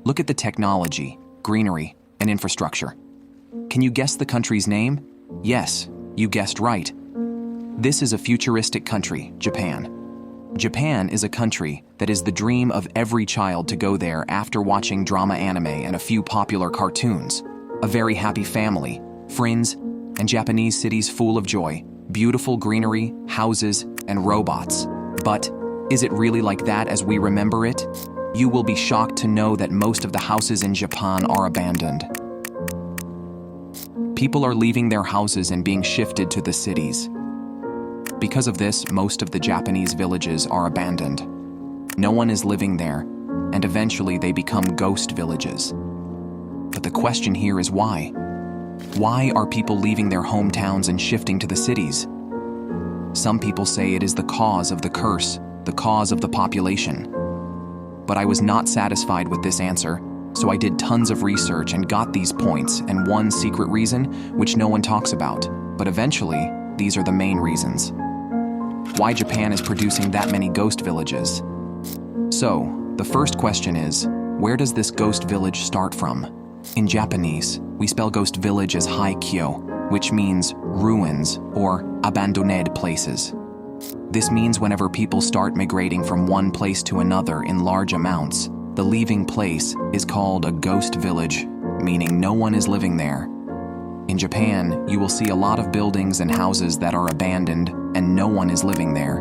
Look at the technology, greenery, and infrastructure. Can you guess the country's name? Yes, you guessed right. This is a futuristic country, Japan. Japan is a country that is the dream of every child to go there after watching drama anime and a few popular cartoons. A very happy family, friends, and Japanese cities full of joy, beautiful greenery, houses, and robots. But is it really like that as we remember it? You will be shocked to know that most of the houses in Japan are abandoned. People are leaving their houses and being shifted to the cities. Because of this, most of the Japanese villages are abandoned. No one is living there, and eventually they become ghost villages. But the question here is why? Why are people leaving their hometowns and shifting to the cities? Some people say it is the cause of the curse, the cause of the population. But I was not satisfied with this answer, so I did tons of research and got these points and one secret reason which no one talks about. But eventually, these are the main reasons. Why Japan is producing that many ghost villages? So, the first question is, where does this ghost village start from? In Japanese, we spell ghost village as heirs, which means ruins or abandoned places. This means whenever people start migrating from one place to another in large amounts, the leaving place is called a ghost village, meaning no one is living there. In Japan, you will see a lot of buildings and houses that are abandoned and no one is living there.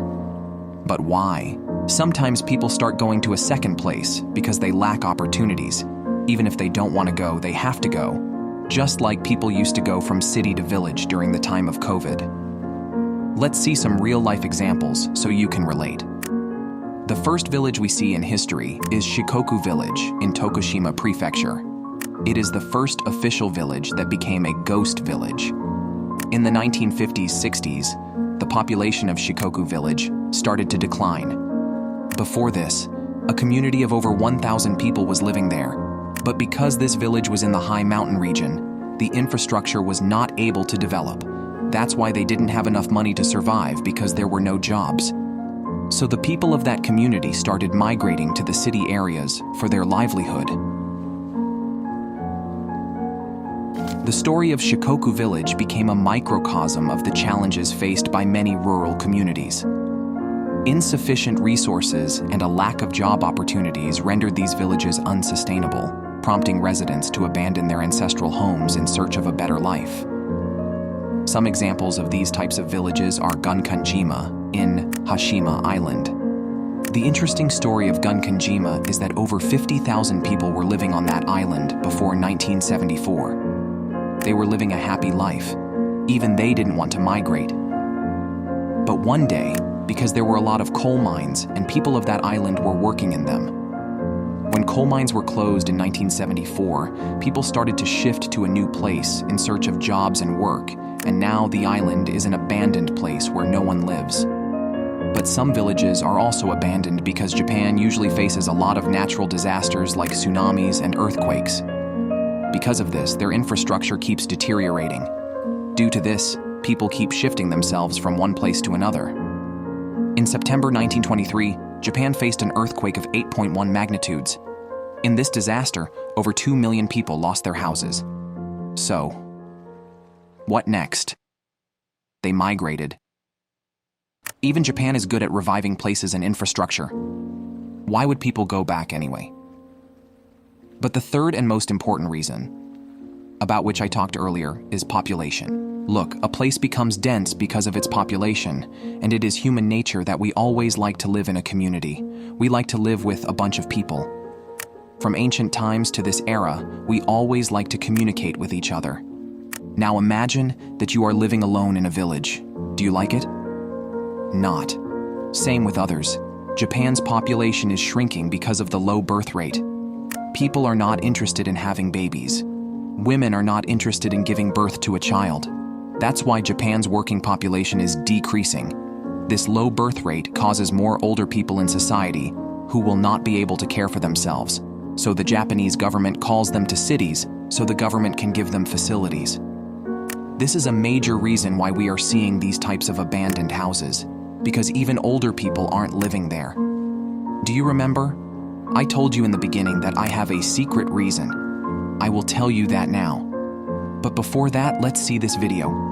But why? Sometimes people start going to a second place because they lack opportunities. Even if they don't want to go, they have to go. Just like people used to go from city to village during the time of COVID. Let's see some real-life examples so you can relate. The first village we see in history is Shikoku Village in Tokushima Prefecture. It is the first official village that became a ghost village. In the 1950s-60s, the population of Shikoku Village started to decline. Before this, a community of over 1,000 people was living there, but because this village was in the high mountain region, the infrastructure was not able to develop. That's why they didn't have enough money to survive because there were no jobs. So the people of that community started migrating to the city areas for their livelihood. The story of Shikoku Village became a microcosm of the challenges faced by many rural communities. Insufficient resources and a lack of job opportunities rendered these villages unsustainable, prompting residents to abandon their ancestral homes in search of a better life. Some examples of these types of villages are Gunkanjima in Hashima Island. The interesting story of Gunkanjima is that over 50,000 people were living on that island before 1974. They were living a happy life. Even they didn't want to migrate. But one day, because there were a lot of coal mines and people of that island were working in them. When coal mines were closed in 1974, people started to shift to a new place in search of jobs and work, and now the island is an abandoned place where no one lives. But some villages are also abandoned because Japan usually faces a lot of natural disasters like tsunamis and earthquakes. Because of this, their infrastructure keeps deteriorating. Due to this, people keep shifting themselves from one place to another. In September 1923, Japan faced an earthquake of 8.1 magnitudes. In this disaster, over 2 million people lost their houses. So, what next? They migrated. Even Japan is good at reviving places and infrastructure. Why would people go back anyway? But the third and most important reason, about which I talked earlier, is population. Look, a place becomes dense because of its population, and it is human nature that we always like to live in a community. We like to live with a bunch of people. From ancient times to this era, we always like to communicate with each other. Now imagine that you are living alone in a village. Do you like it? Not. Same with others. Japan's population is shrinking because of the low birth rate. People are not interested in having babies. Women are not interested in giving birth to a child. That's why Japan's working population is decreasing. This low birth rate causes more older people in society who will not be able to care for themselves. So the Japanese government calls them to cities so the government can give them facilities. This is a major reason why we are seeing these types of abandoned houses, because even older people aren't living there. Do you remember? I told you in the beginning that I have a secret reason. I will tell you that now. But before that, let's see this video.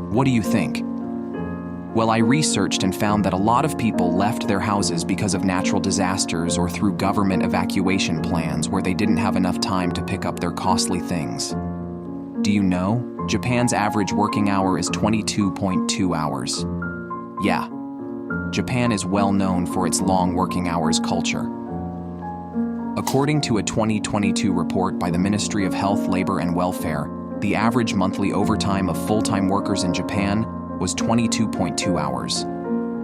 What do you think? Well, I researched and found that a lot of people left their houses because of natural disasters or through government evacuation plans where they didn't have enough time to pick up their costly things. Do you know? Japan's average working hour is 22.2 hours. Yeah, Japan is well known for its long working hours culture. According to a 2022 report by the Ministry of Health, Labor and Welfare, the average monthly overtime of full-time workers in Japan was 22.2 hours.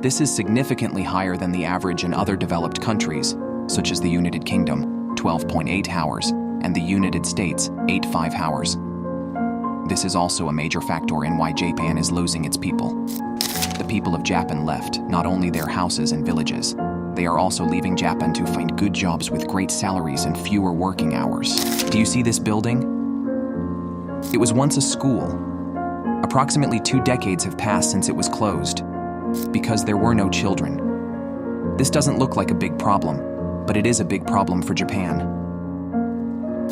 This is significantly higher than the average in other developed countries, such as the United Kingdom, 12.8 hours, and the United States, 8.5 hours. This is also a major factor in why Japan is losing its people. The people of Japan left not only their houses and villages, they are also leaving Japan to find good jobs with great salaries and fewer working hours. Do you see this building? It was once a school. Approximately 2 decades have passed since it was closed, because there were no children. This doesn't look like a big problem, but it is a big problem for Japan.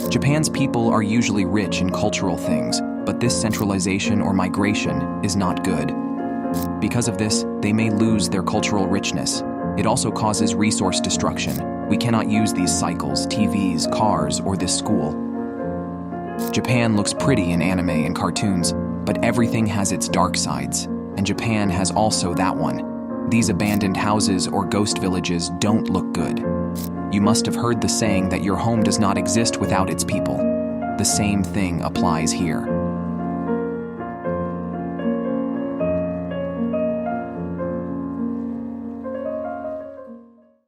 Japan's people are usually rich in cultural things, but this centralization or migration is not good. Because of this, they may lose their cultural richness. It also causes resource destruction. We cannot use these cycles, TVs, cars, or this school. Japan looks pretty in anime and cartoons, but everything has its dark sides, and Japan has also that one. These abandoned houses or ghost villages don't look good. You must have heard the saying that your home does not exist without its people. The same thing applies here.